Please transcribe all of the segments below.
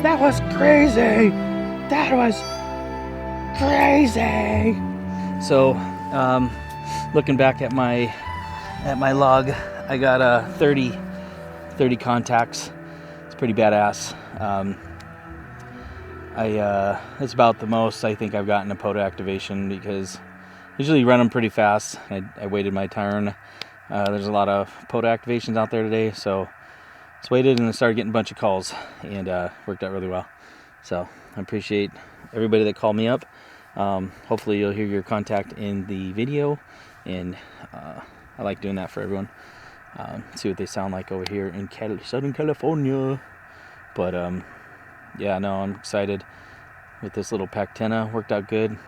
That was crazy. That was crazy. So, looking back at my log, I got 30 contacts. It's pretty badass. It's about the most I think I've gotten a POTA activation, because usually run them pretty fast. I waited my turn. There's a lot of POTA activations out there today, so just waited and I started getting a bunch of calls, and worked out really well. So I appreciate everybody that called me up. Hopefully you'll hear your contact in the video, and I like doing that for everyone. See what they sound like over here in Southern California. But yeah, no, I'm excited with this little Packtenna. Worked out good. November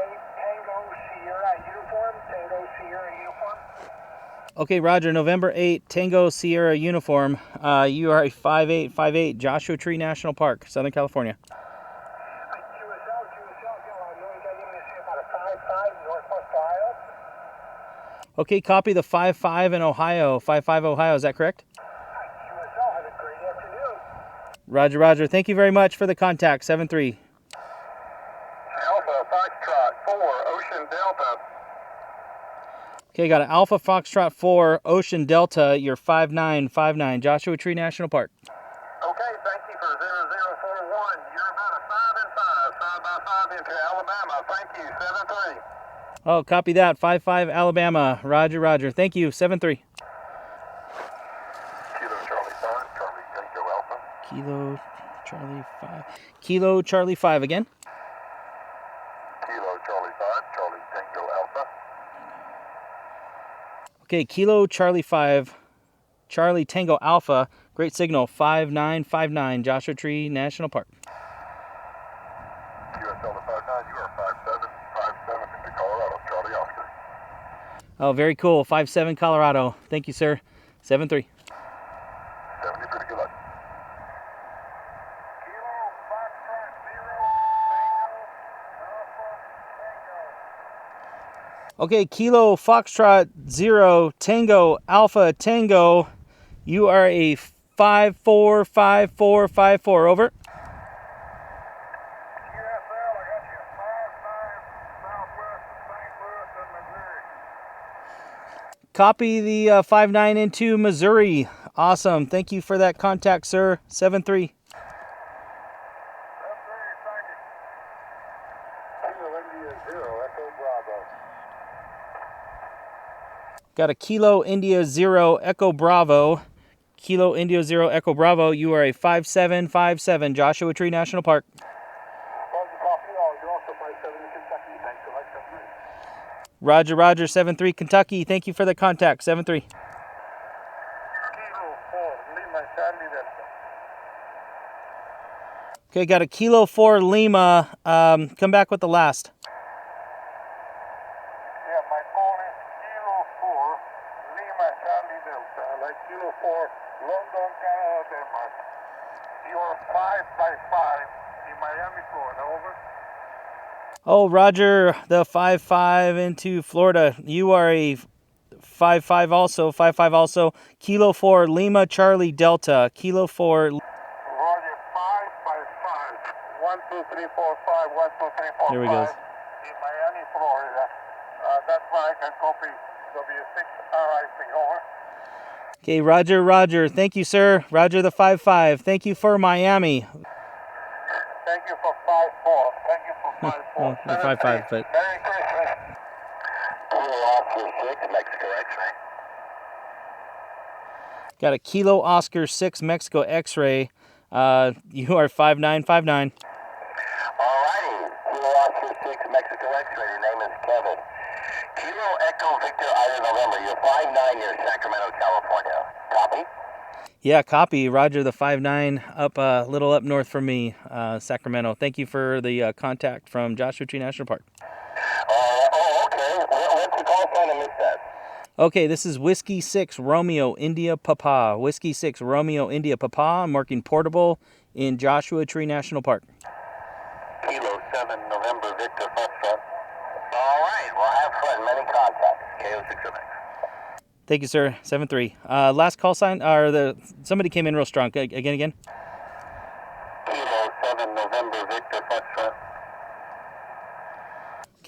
8, Tango Sierra uniform. Tango Sierra uniform. Okay, Roger. November 8, Tango Sierra uniform. You are a 5858 Joshua Tree National Park, Southern California. QSL, I know you got in this about a 5-5 Northwest Ohio. Okay, copy the 5-5 in Ohio. 5-5 Ohio, is that correct? QSL, have a great afternoon. Roger, Roger. Thank you very much for the contact. 7-3. Alpha Foxtrot 4, Ocean Delta. Okay, got an Alpha Foxtrot 4, Ocean Delta. You're 5959 Joshua Tree National Park. Okay, thank you for 0041. You're about a 5-5, 5x5 into Alabama. Thank you, 7-3. Oh, copy that. 5-5 Alabama. Roger, Roger. Thank you. 7-3. Kilo Charlie 5, Charlie Tango Alpha. Kilo Charlie 5. Kilo Charlie 5 again. Kilo Charlie 5, Charlie Tango Alpha. Okay, Kilo Charlie 5, Charlie Tango Alpha. Great signal. 5959 Joshua Tree National Park. QSL to 59, you are 5757 into Colorado, Charlie Oscar. Oh, very cool. 57 Colorado. Thank you, sir. 7-3. 73, good luck. Okay, Kilo Foxtrot 0 Tango Alpha Tango. You are a 545454. Over. Copy the 5-9 into Missouri. Awesome. Thank you for that contact, sir. 7-3. Got a Kilo India 0 Echo Bravo. Kilo India 0 Echo Bravo. You are a 5757 Joshua Tree National Park. Roger, Roger. 7-3 Kentucky. Thank you for the contact. 7-3. Okay, got a Kilo 4 Lima. Come back with the last. Yeah, my call is Kilo 4 Lima Charlie Delta, like Kilo 4 London, Canada, Denmark. You are 5x5 in Miami, Florida. Over. Oh, Roger, the 5-5 into Florida. You are a 5-5 also. 5-5 also. Kilo 4 Lima Charlie Delta. Kilo 4. Roger, 5x5. 1, 2, 3, 4, 5. 1, 2, 3, 4, There we 5. go. In Miami, Florida. That's why I can copy W6RIP. Over. Okay, Roger, Roger. Thank you, sir. Roger the 5-5. Thank you for Miami. Thank you for 5-4. Thank you for 5-4. Oh, the 5-5, but Merry Christmas. Kilo Oscar 6, Mexico X-ray. got a Kilo Oscar 6 Mexico X-ray. You are 5959. Alrighty, Kilo Oscar 6 Mexico X-ray. Your name is Kevin. Kilo Echo Victor Ida November. You're 5-9 near Sacramento, California. Copy? Yeah, copy. Roger the 5-9 up a little up north from me, Sacramento. Thank you for the contact from Joshua Tree National Park. Okay. What's the call sign? I missed that. Okay, this is Whiskey 6 Romeo India Papa. Whiskey 6 Romeo India Papa. I'm working portable in Joshua Tree National Park. Kilo 7 November Victor Foxtrot. All right. Well, have fun. Many contacts. KO6MX. Thank you, sir. 7-3. 7-3. Last call sign, or somebody came in real strong. Again. Kilo 7 November Victor Foxtrot 4 Ocean Delta. Kilo 4 Lima Charlie Delta. Kilo 4 Lima Charlie Delta. You are 5-959 Joshua Tree National Park. Thank you, sir. 7-3. Last call sign, or somebody came in real strong. Again.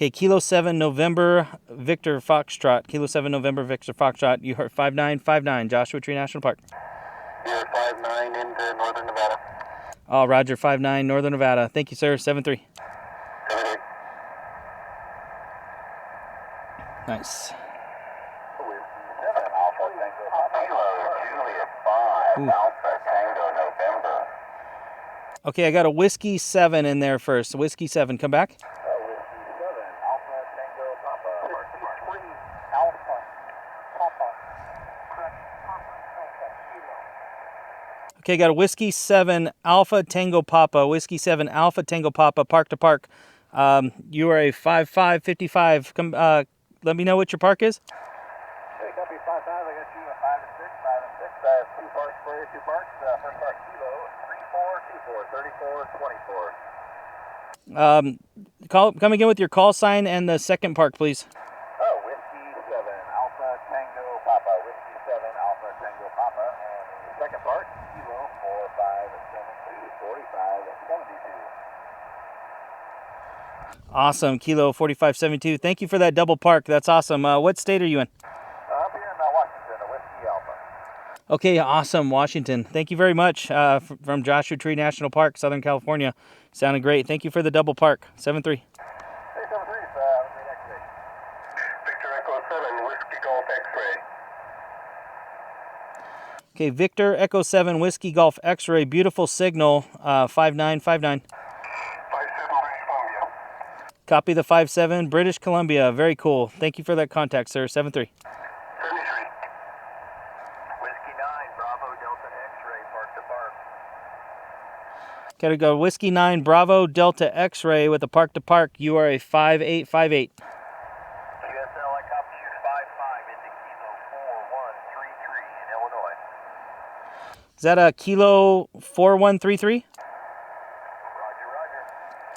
Okay, Kilo 7 November Victor Foxtrot. Kilo 7 November Victor Foxtrot. You heard 5959, Joshua Tree National Park. You're 59 into northern Nevada. Oh, Roger, 59 Northern Nevada. Thank you, sir. 73. 73. Nice. Alpha Tango Kilo Juliet 5 Alpha Tango November. Okay, I got a Whiskey 7 in there first. Whiskey 7, come back. Whiskey 7 Alpha Tango Papa. 63 Alpha Papa. Okay, got a Whiskey 7 Alpha Tango Papa. Whiskey 7 Alpha Tango Papa, park to park. You are a 5555. Come, let me know what your park is. Okay, copy 55. I got you a 5 and 6, 5 and 6. I have 2 parks for you, 2 parks. First park Kilo 3424, 3424. Come again with your call sign and the second park, please. Oh, Whiskey 7 Alpha Tango Papa. Whiskey 7 Alpha Tango Papa. And the second park, Kilo 4572, 4572. Awesome, Kilo 4572. Thank you for that double park. That's awesome. What state are you in? I'm here in Washington, a Whiskey Alpha. Okay, awesome, Washington. Thank you very much from Joshua Tree National Park, Southern California. Sounded great. Thank you for the double park. 73. Hey, 73, have a great activation. Victor Echo 7, Whiskey Golf X-Ray. Okay, Victor Echo 7 Whiskey Golf X-Ray. Beautiful signal. 5959. 57 British Columbia. Copy the 57 British Columbia. Very cool. Thank you for that contact, sir. 73. 73. Whiskey 9, Bravo Delta X-Ray, park to park. Gotta go Whiskey 9 Bravo Delta X-Ray with a park to park. You are a 5858. QSL, I copy you 55 into Kilo 4133 in Illinois. Is that a Kilo 4133? Roger, roger.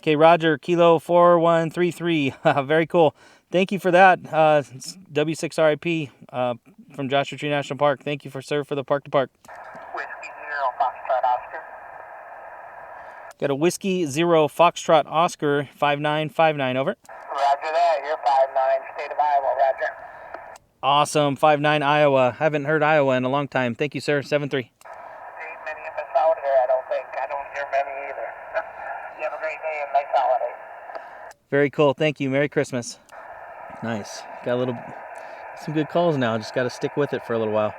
Okay, Roger, Kilo 4133. Very cool. Thank you for that. It's W6RIP from Joshua Tree National Park. Thank you for the park to park. Whiskey 0, Foxtrot Oscar. Got a Whiskey 0 Foxtrot Oscar 5959. Over. Roger that. You're 59, state of Iowa. Roger. Awesome. 59 Iowa. Haven't heard Iowa in a long time. Thank you, sir. 73. Ain't many of us out here, I don't think. I don't hear many either. You have a great day and nice holiday. Very cool. Thank you. Merry Christmas. Nice. Got some good calls now. Just got to stick with it for a little while.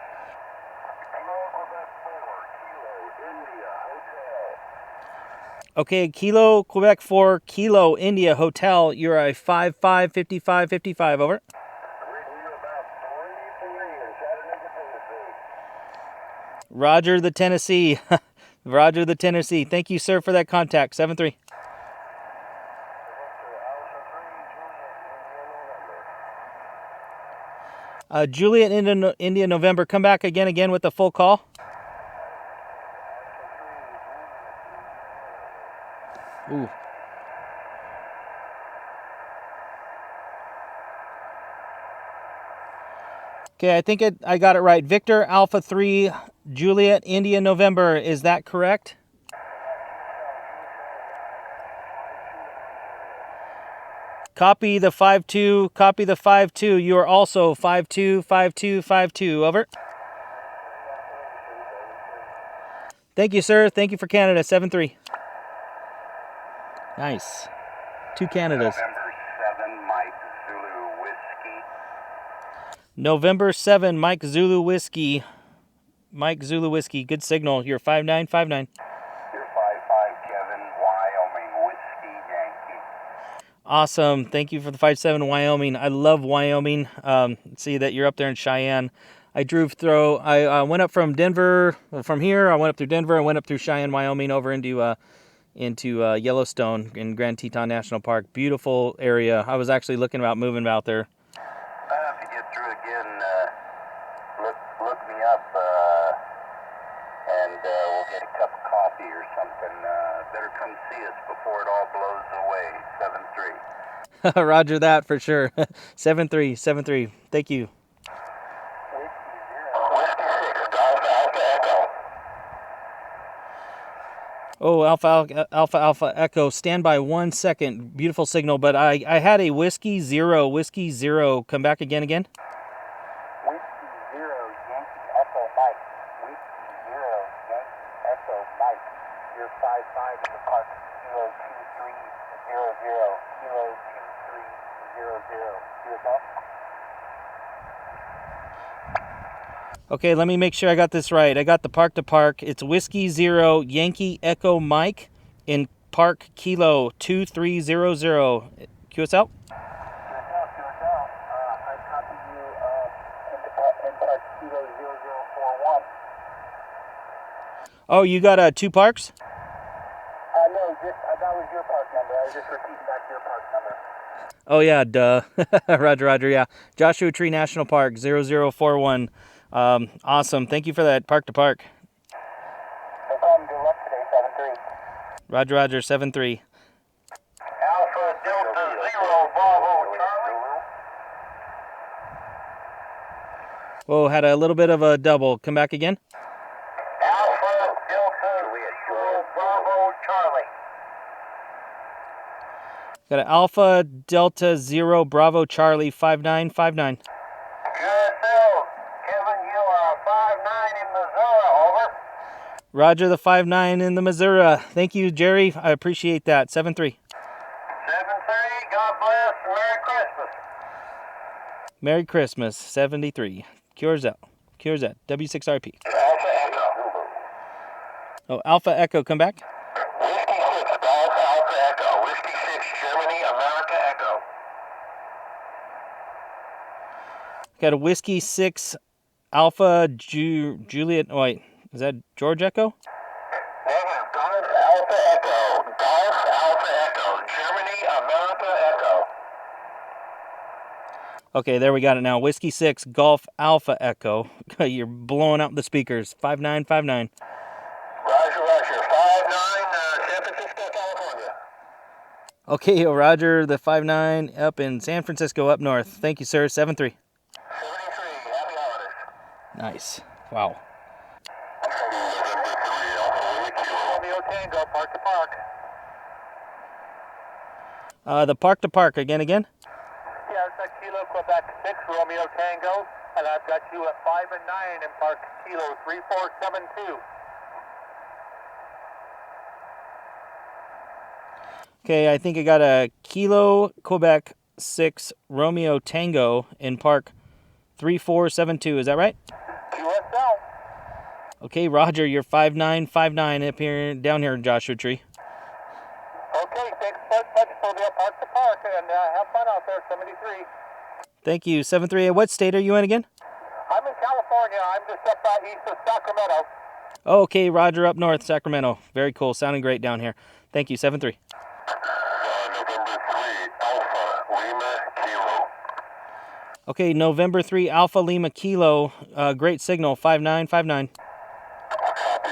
Okay, Kilo Quebec 4 Kilo India Hotel. You're a 555555. Over. Roger the Tennessee. Roger the Tennessee. Thank you, sir, for that contact. 73. Juliet India November. Come back again with the full call. Ooh. Okay, I think I got it right. Victor Alpha 3 Juliet India November. Is that correct? Copy the 52. Copy the 52. You are also 525252. Over. Thank you, sir. Thank you for Canada. 73. Nice. 2 Canadas. November 7, Mike Zulu Whiskey. November 7 Mike Zulu Whiskey. Mike Zulu Whiskey. Good signal. You're 5959. You're 55, Kevin, Wyoming Whiskey Yankee. Awesome. Thank you for the 57 Wyoming. I love Wyoming. See that you're up there in Cheyenne. I drove through. I went up from Denver. From here, I went up through Denver. I went up through Cheyenne, Wyoming, over into Yellowstone in Grand Teton National Park. Beautiful area. I was actually looking about moving out there. If you get through again, look me up, and we'll get a cup of coffee or something. Better come see us before it all blows away. 7-3. Roger that for sure. 7373. Thank you. Whiskey 6, Golf Alpha Echo. Oh, Alpha Echo, stand by 1 second. Beautiful signal, but I had a Whiskey Zero come back again. Whiskey 0, Yankee Echo Mike. Whiskey 0, Yankee Echo Mike. You're 5-5 in the park. Kilo 2300. Kilo 2300. QSL? Okay, let me make sure I got this right. I got the park to park. It's Whiskey 0, Yankee Echo Mike in Park Kilo 2300. QSL? QSL. I copy you in park Kilo 0041. Oh, you got 2 parks? No, that was your park number. I was just repeating back your park number. Oh, yeah, duh. Roger, yeah. Joshua Tree National Park, 0041. Awesome. Thank you for that park to park. No problem. Good luck today, 7-3. Roger, 7-3. Alpha Delta 0 Bravo Charlie. Whoa, had a little bit of a double. Come back again. Alpha Delta 0 Bravo Charlie. Got an Alpha Delta 0 Bravo Charlie 5959. QSL, Kevin, you are 5-9 in Missouri, over. Roger, the 59 in the Missouri. Thank you, Jerry. I appreciate that. 7-3. 7-3, God bless, Merry Christmas. Merry Christmas. 73. Cures out. W6RIP. Alpha Echo. Oh, Alpha Echo, come back. Whiskey 6, Golf Alpha Echo. Whiskey 6, Germany, America Echo. Got a Whiskey 6 Alpha Juliet. Oh, wait, is that George Echo? Negative, Golf Alpha Echo. Golf Alpha Echo. Germany, America Echo. Okay, there we got it now. Whiskey 6 Golf Alpha Echo. You're blowing out the speakers. 5959. Roger, 5-9, San Francisco, California. Okay, Roger, the 59 up in San Francisco, up north. Thank you, sir. 7-3. 73, happy holidays. Nice. Wow. Romeo Tango, park to park. The park to park again. Yeah, it's at Kilo Quebec 6, Romeo Tango, and I've got you at 5 and 9 in park Kilo 3472. Okay, I think I got a Kilo Quebec 6 Romeo Tango in park 3472. Is that right? QSL. Okay, Roger, you're 5959 up here, down here in Joshua Tree. Okay, thanks so much for the park to park, and have fun out there, 73. Thank you. 7-3. What state are you in again? I'm in California. I'm just up east of Sacramento. Okay, Roger, up north, Sacramento. Very cool. Sounding great down here. Thank you. 7-3. November 3, Alpha Lima Kilo. Okay, November 3, Alpha Lima Kilo. Great signal. 5959. Copy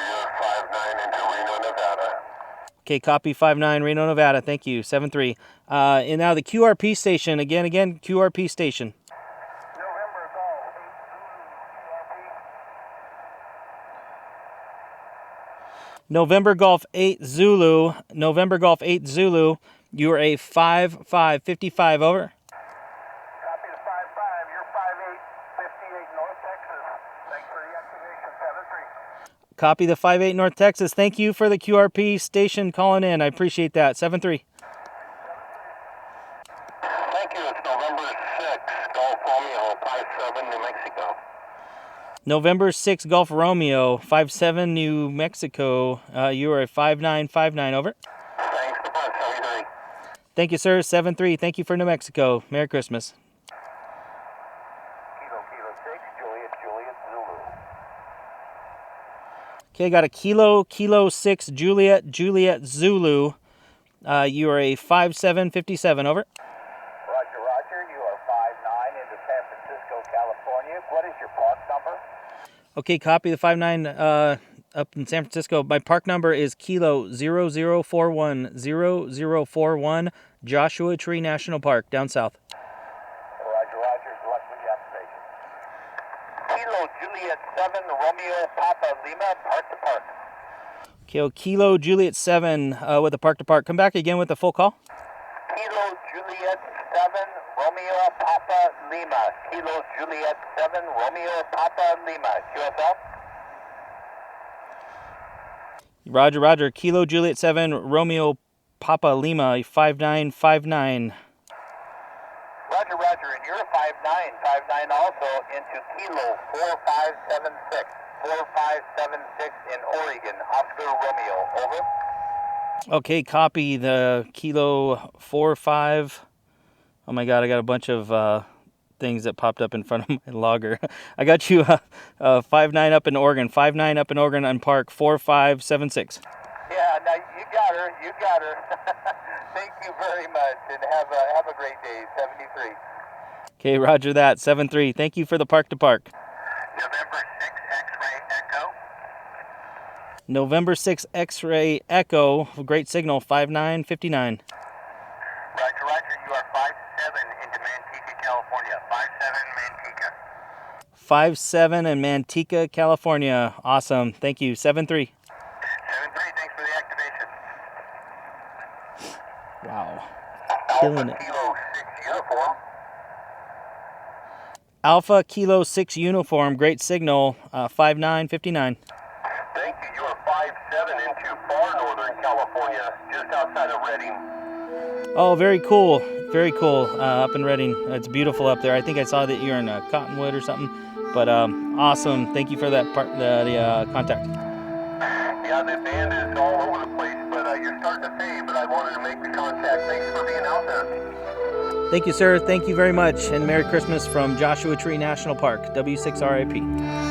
5-9 into Reno, Nevada. Okay, copy 59 Reno, Nevada. Thank you. 7-3. And now the QRP station. Again, QRP station. November Golf 8 November Golf 8 Zulu. November Golf 8 Zulu. You are a 5555. Over. Copy the 5-5. You're 5-8, 58 North Texas. Thanks for the activation, 7-3. Copy the 58 North Texas. Thank you for the QRP station calling in. I appreciate that. 7-3. Thank you. It's November 6, Golf Romeo 57, New Mexico. November 6 Golf Romeo 57 New Mexico. You are a 5959. Over. Thanks for that, 73. Thank you, sir. 7-3. Thank you for New Mexico. Merry Christmas. Kilo 6, Juliet Zulu. Okay, got a Kilo 6 Juliet Zulu. You are a 5757. Over. Roger. You are 5-9 into San Francisco, California. What is your park number? Okay, copy the 59 up in San Francisco. My park number is Kilo 0041 Joshua Tree National Park, down south. Roger. Good luck with the activation. Kilo Juliet 7, Romeo Papa Lima, park to park. Okay, Kilo Juliet 7 with a park to park. Come back again with the full call. Kilo Juliet 7, Romeo Papa Lima. Kilo Juliet 7, Romeo Papa Lima. QSL? Roger, Roger. Kilo Juliet 7, Romeo Papa Lima, 5959. Roger, Roger. And you're 5959 also into Kilo 4576. 4576 in Oregon. Oscar Romeo. Over. Okay, copy the Kilo 45. Oh my God, I got a bunch of things that popped up in front of my logger. I got you 59 up in Oregon, 59 up in Oregon on Park 4576. Yeah, now you got her. You got her. Thank you very much, and have a great day. 73. Okay, roger that. 73. Thank you for the park to park. November 6 X-ray Echo. November 6 X-ray Echo. Great signal. 5959. Roger, Roger. You are 57 into Manteca, California. 57 Manteca. 57 in Manteca, California. Awesome. Thank you. 73. 73. Thanks for the activation. Wow. Alpha Killing it. Kilo 6 uniform. Alpha Kilo 6 uniform. Great signal. 5959. Thank you. You are 57 into far northern California, just outside of Redding. Oh, very cool. Very cool. Up in Redding. It's beautiful up there. I think I saw that you're in Cottonwood or something. But awesome. Thank you for that the contact. Yeah, the band is all over the place, but you're starting to fade, but I wanted to make the contact. Thanks for being out there. Thank you, sir. Thank you very much. And Merry Christmas from Joshua Tree National Park, W6RIP.